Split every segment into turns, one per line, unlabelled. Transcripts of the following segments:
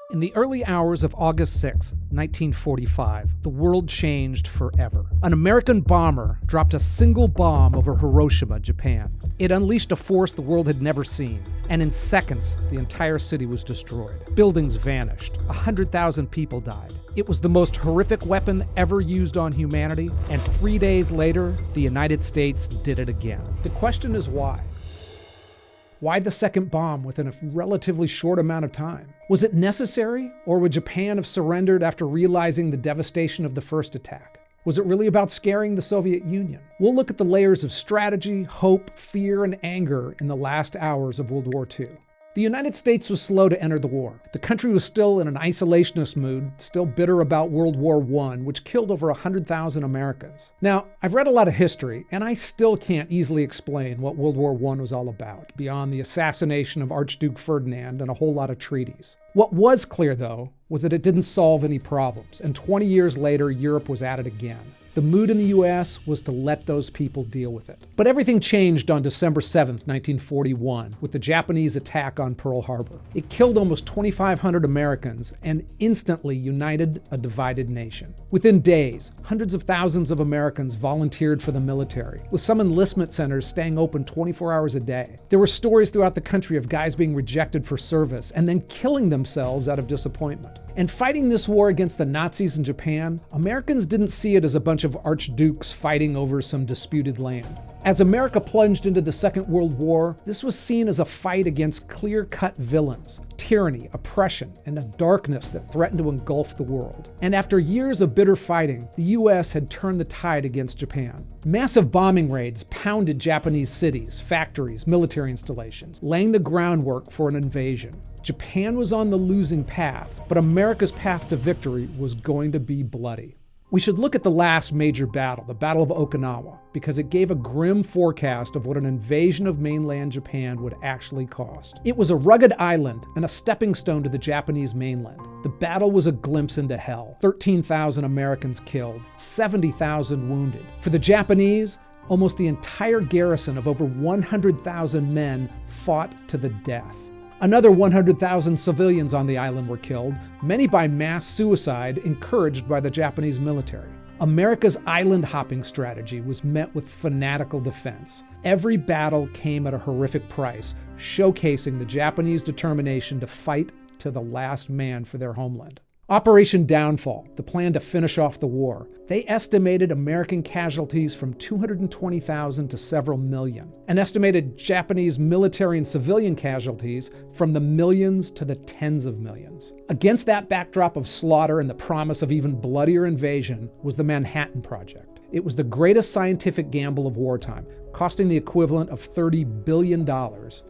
In the early hours of August 6, 1945, the world changed forever. An American bomber dropped a single bomb over Hiroshima, Japan. It unleashed a force the world had never seen, and in seconds, the entire city was destroyed. Buildings vanished. 100,000 people died. It was the most horrific weapon ever used on humanity, and 3 days later, the United States did it again. The question is why? Why the second bomb within a relatively short amount of time? Was it necessary, or would Japan have surrendered after realizing the devastation of the first attack? Was it really about scaring the Soviet Union? We'll look at the layers of strategy, hope, fear, and anger in the last hours of World War II. The United States was slow to enter the war. The country was still in an isolationist mood, still bitter about World War I, which killed over 100,000 Americans. Now, I've read a lot of history, and I still can't easily explain what World War I was all about, beyond the assassination of Archduke Ferdinand and a whole lot of treaties. What was clear, though, was that it didn't solve any problems, and 20 years later, Europe was at it again. The mood in the US was to let those people deal with it. But everything changed on December 7th, 1941, with the Japanese attack on Pearl Harbor. It killed almost 2,500 Americans and instantly united a divided nation. Within days, hundreds of thousands of Americans volunteered for the military, with some enlistment centers staying open 24 hours a day. There were stories throughout the country of guys being rejected for service and then killing themselves out of disappointment. And fighting this war against the Nazis in Japan, Americans didn't see it as a bunch of archdukes fighting over some disputed land. As America plunged into the Second World War, this was seen as a fight against clear-cut villains, tyranny, oppression, and a darkness that threatened to engulf the world. And after years of bitter fighting, the US had turned the tide against Japan. Massive bombing raids pounded Japanese cities, factories, military installations, laying the groundwork for an invasion. Japan was on the losing path, but America's path to victory was going to be bloody. We should look at the last major battle, the Battle of Okinawa, because it gave a grim forecast of what an invasion of mainland Japan would actually cost. It was a rugged island and a stepping stone to the Japanese mainland. The battle was a glimpse into hell. 13,000 Americans killed, 70,000 wounded. For the Japanese, almost the entire garrison of over 100,000 men fought to the death. Another 100,000 civilians on the island were killed, many by mass suicide encouraged by the Japanese military. America's island hopping strategy was met with fanatical defense. Every battle came at a horrific price, showcasing the Japanese determination to fight to the last man for their homeland. Operation Downfall, the plan to finish off the war. They estimated American casualties from 220,000 to several million, and estimated Japanese military and civilian casualties from the millions to the tens of millions. Against that backdrop of slaughter and the promise of even bloodier invasion was the Manhattan Project. It was the greatest scientific gamble of wartime, costing the equivalent of $30 billion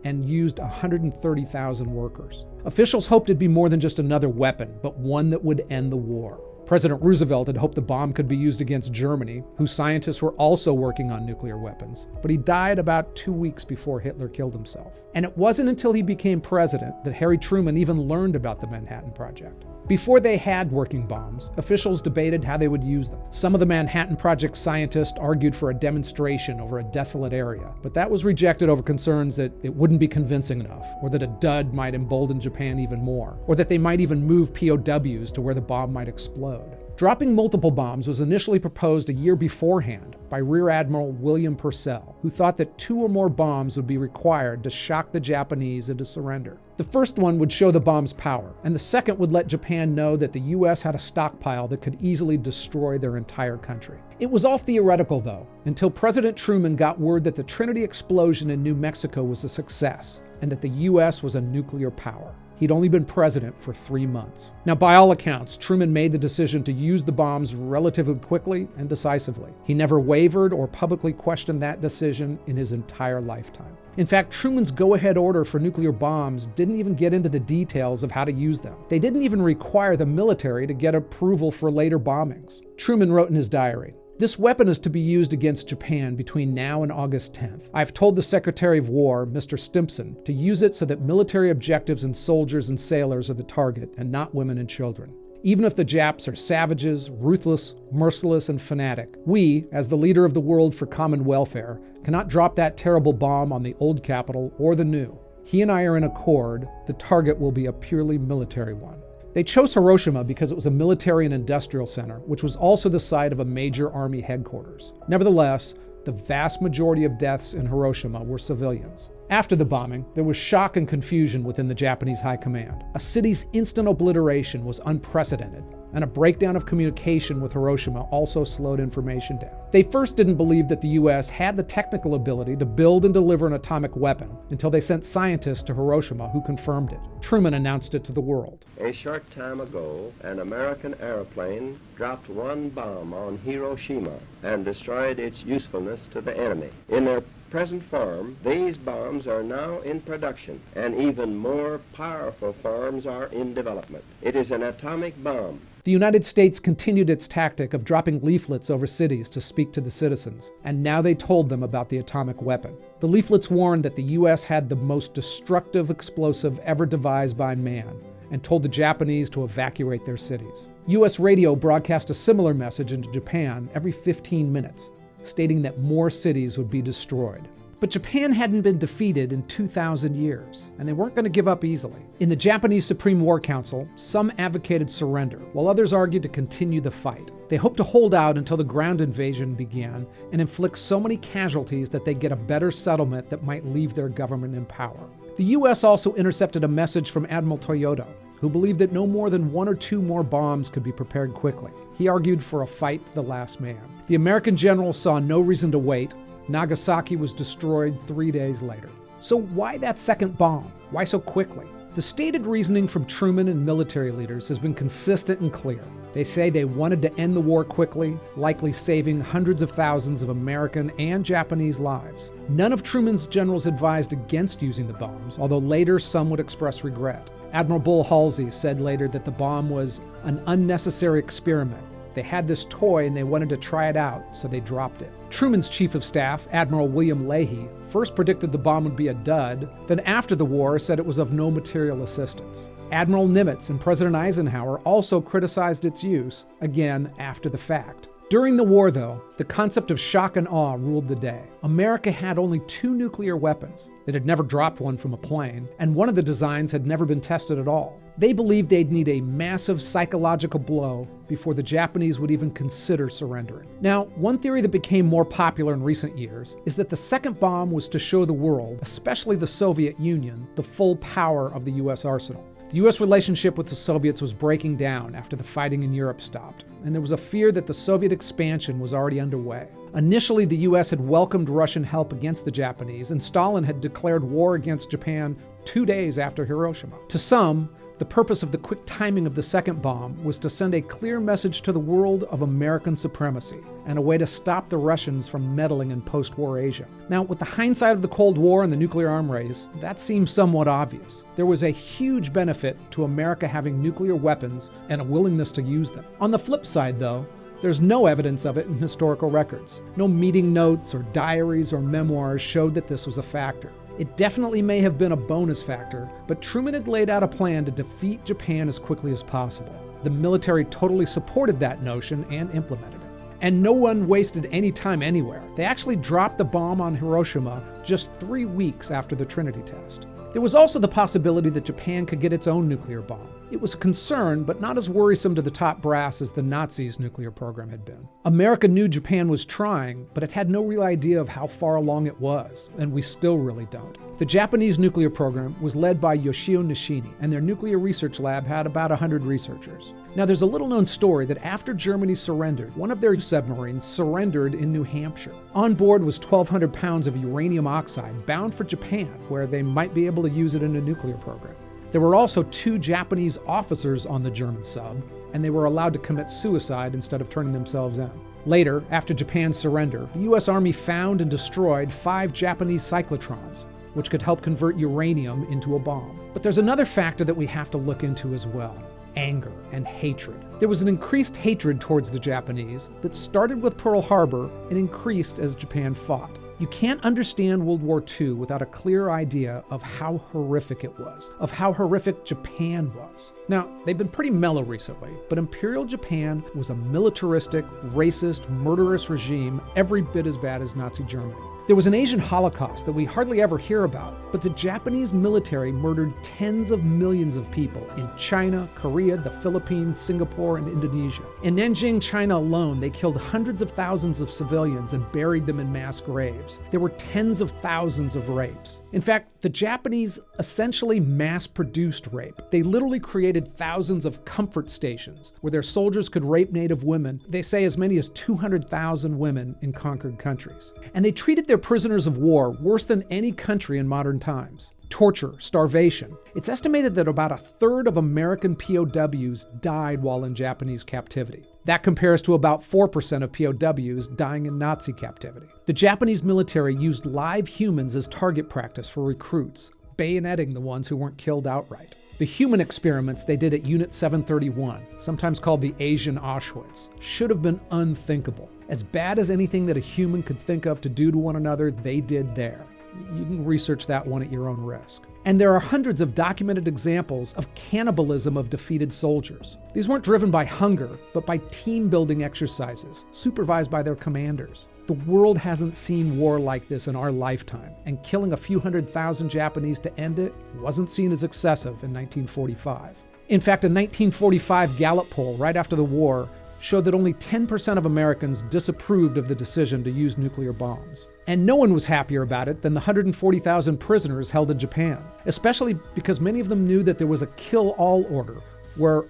and used 130,000 workers. Officials hoped it'd be more than just another weapon, but one that would end the war. President Roosevelt had hoped the bomb could be used against Germany, whose scientists were also working on nuclear weapons, but he died about 2 weeks before Hitler killed himself. And it wasn't until he became president that Harry Truman even learned about the Manhattan Project. Before they had working bombs, officials debated how they would use them. Some of the Manhattan Project scientists argued for a demonstration over a desolate area, but that was rejected over concerns that it wouldn't be convincing enough, or that a dud might embolden Japan even more, or that they might even move POWs to where the bomb might explode. Dropping multiple bombs was initially proposed a year beforehand by Rear Admiral William Purcell, who thought that 2 or more bombs would be required to shock the Japanese into surrender. The first one would show the bomb's power, and the second would let Japan know that the US had a stockpile that could easily destroy their entire country. It was all theoretical, though, until President Truman got word that the Trinity explosion in New Mexico was a success, and that the US was a nuclear power. He'd only been president for 3 months. Now, by all accounts, Truman made the decision to use the bombs relatively quickly and decisively. He never wavered or publicly questioned that decision in his entire lifetime. In fact, Truman's go-ahead order for nuclear bombs didn't even get into the details of how to use them. They didn't even require the military to get approval for later bombings. Truman wrote in his diary, "This weapon is to be used against Japan between now and August 10th. I've told the Secretary of War, Mr. Stimson, to use it so that military objectives and soldiers and sailors are the target and not women and children. Even if the Japs are savages, ruthless, merciless, and fanatic, we, as the leader of the world for common welfare, cannot drop that terrible bomb on the old capital or the new. He and I are in accord. The target will be a purely military one." They chose Hiroshima because it was a military and industrial center, which was also the site of a major army headquarters. Nevertheless, the vast majority of deaths in Hiroshima were civilians. After the bombing, there was shock and confusion within the Japanese high command. A city's instant obliteration was unprecedented, and a breakdown of communication with Hiroshima also slowed information down. They first didn't believe that the U.S. had the technical ability to build and deliver an atomic weapon until they sent scientists to Hiroshima who confirmed it. Truman announced it to the world.
A short time ago, an American airplane dropped one bomb on Hiroshima and destroyed its usefulness to the enemy. In their present form, these bombs are now in production, and even more powerful forms are in development. It is an atomic bomb.
The United States continued its tactic of dropping leaflets over cities to speak to the citizens, and now they told them about the atomic weapon. The leaflets warned that the U.S. had the most destructive explosive ever devised by man, and told the Japanese to evacuate their cities. U.S. radio broadcast a similar message into Japan every 15 minutes, stating that more cities would be destroyed. But Japan hadn't been defeated in 2,000 years, and they weren't going to give up easily. In the Japanese Supreme War Council, some advocated surrender, while others argued to continue the fight. They hoped to hold out until the ground invasion began and inflict so many casualties that they'd get a better settlement that might leave their government in power. The U.S. also intercepted a message from Admiral Toyoda, who believed that no more than 1 or 2 more bombs could be prepared quickly. He argued for a fight to the last man. The American generals saw no reason to wait. Nagasaki was destroyed 3 days later. So why that second bomb? Why so quickly? The stated reasoning from Truman and military leaders has been consistent and clear. They say they wanted to end the war quickly, likely saving hundreds of thousands of American and Japanese lives. None of Truman's generals advised against using the bombs, although later some would express regret. Admiral Bull Halsey said later that the bomb was an unnecessary experiment. They had this toy and they wanted to try it out, so they dropped it. Truman's chief of staff, Admiral William Leahy, first predicted the bomb would be a dud, then after the war said it was of no material assistance. Admiral Nimitz and President Eisenhower also criticized its use, again after the fact. During the war, though, the concept of shock and awe ruled the day. America had only 2 nuclear weapons. It had never dropped one from a plane, and one of the designs had never been tested at all. They believed they'd need a massive psychological blow before the Japanese would even consider surrendering. Now, one theory that became more popular in recent years is that the second bomb was to show the world, especially the Soviet Union, the full power of the U.S. arsenal. The U.S. relationship with the Soviets was breaking down after the fighting in Europe stopped, and there was a fear that the Soviet expansion was already underway. Initially, the U.S. had welcomed Russian help against the Japanese, and Stalin had declared war against Japan 2 days after Hiroshima. To some, the purpose of the quick timing of the second bomb was to send a clear message to the world of American supremacy and a way to stop the Russians from meddling in post-war Asia. Now, with the hindsight of the Cold War and the nuclear arms race, that seems somewhat obvious. There was a huge benefit to America having nuclear weapons and a willingness to use them. On the flip side, though, there's no evidence of it in historical records. No meeting notes or diaries or memoirs showed that this was a factor. It definitely may have been a bonus factor, but Truman had laid out a plan to defeat Japan as quickly as possible. The military totally supported that notion and implemented it. And no one wasted any time anywhere. They actually dropped the bomb on Hiroshima just 3 weeks after the Trinity test. There was also the possibility that Japan could get its own nuclear bomb. It was a concern, but not as worrisome to the top brass as the Nazis' nuclear program had been. America knew Japan was trying, but it had no real idea of how far along it was, and we still really don't. The Japanese nuclear program was led by Yoshio Nishini, and their nuclear research lab had about 100 researchers. Now, there's a little-known story that after Germany surrendered, one of their submarines surrendered in New Hampshire. On board was 1,200 pounds of uranium oxide bound for Japan, where they might be able to use it in a nuclear program. There were also 2 Japanese officers on the German sub, and they were allowed to commit suicide instead of turning themselves in. Later, after Japan's surrender, the U.S. Army found and destroyed 5 Japanese cyclotrons, which could help convert uranium into a bomb. But there's another factor that we have to look into as well: anger and hatred. There was an increased hatred towards the Japanese that started with Pearl Harbor and increased as Japan fought. You can't understand World War II without a clear idea of how horrific it was, of how horrific Japan was. Now, they've been pretty mellow recently, but Imperial Japan was a militaristic, racist, murderous regime every bit as bad as Nazi Germany. There was an Asian Holocaust that we hardly ever hear about, but the Japanese military murdered tens of millions of people in China, Korea, the Philippines, Singapore, and Indonesia. In Nanjing, China alone, they killed hundreds of thousands of civilians and buried them in mass graves. There were tens of thousands of rapes. In fact, the Japanese essentially mass-produced rape. They literally created thousands of comfort stations where their soldiers could rape native women. They say as many as 200,000 women in conquered countries. And they treated their prisoners of war worse than any country in modern times. Torture, starvation. It's estimated that about a third of American POWs died while in Japanese captivity. That compares to about 4% of POWs dying in Nazi captivity. The Japanese military used live humans as target practice for recruits, bayoneting the ones who weren't killed outright. The human experiments they did at Unit 731, sometimes called the Asian Auschwitz, should have been unthinkable. As bad as anything that a human could think of to do to one another, they did there. You can research that one at your own risk. And there are hundreds of documented examples of cannibalism of defeated soldiers. These weren't driven by hunger, but by team-building exercises, supervised by their commanders. The world hasn't seen war like this in our lifetime, and killing a few 100,000 Japanese to end it wasn't seen as excessive in 1945. In fact, a 1945 Gallup poll right after the war showed that only 10% of Americans disapproved of the decision to use nuclear bombs. And no one was happier about it than the 140,000 prisoners held in Japan, especially because many of them knew that there was a kill-all order, where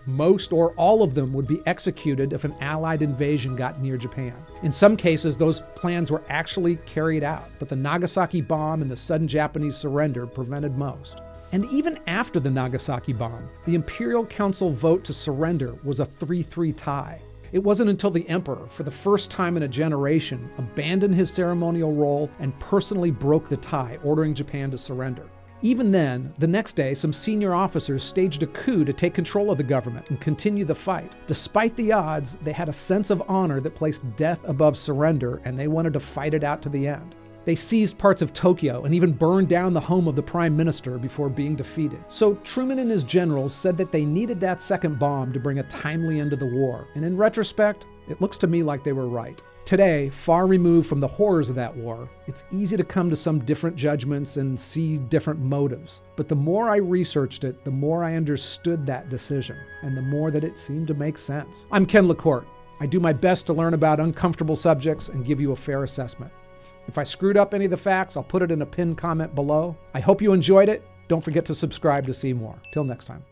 most or all of them would be executed if an Allied invasion got near Japan. In some cases, those plans were actually carried out, but the Nagasaki bomb and the sudden Japanese surrender prevented most. And even after the Nagasaki bomb, the Imperial Council vote to surrender was a 3-3 tie. It wasn't until the emperor, for the first time in a generation, abandoned his ceremonial role and personally broke the tie, ordering Japan to surrender. Even then, the next day, some senior officers staged a coup to take control of the government and continue the fight. Despite the odds, they had a sense of honor that placed death above surrender, and they wanted to fight it out to the end. They seized parts of Tokyo and even burned down the home of the prime minister before being defeated. So Truman and his generals said that they needed that second bomb to bring a timely end to the war. And in retrospect, it looks to me like they were right. Today, far removed from the horrors of that war, it's easy to come to some different judgments and see different motives. But the more I researched it, the more I understood that decision, and the more that it seemed to make sense. I'm Ken LaCorte. I do my best to learn about uncomfortable subjects and give you a fair assessment. If I screwed up any of the facts, I'll put it in a pinned comment below. I hope you enjoyed it. Don't forget to subscribe to see more. Till next time.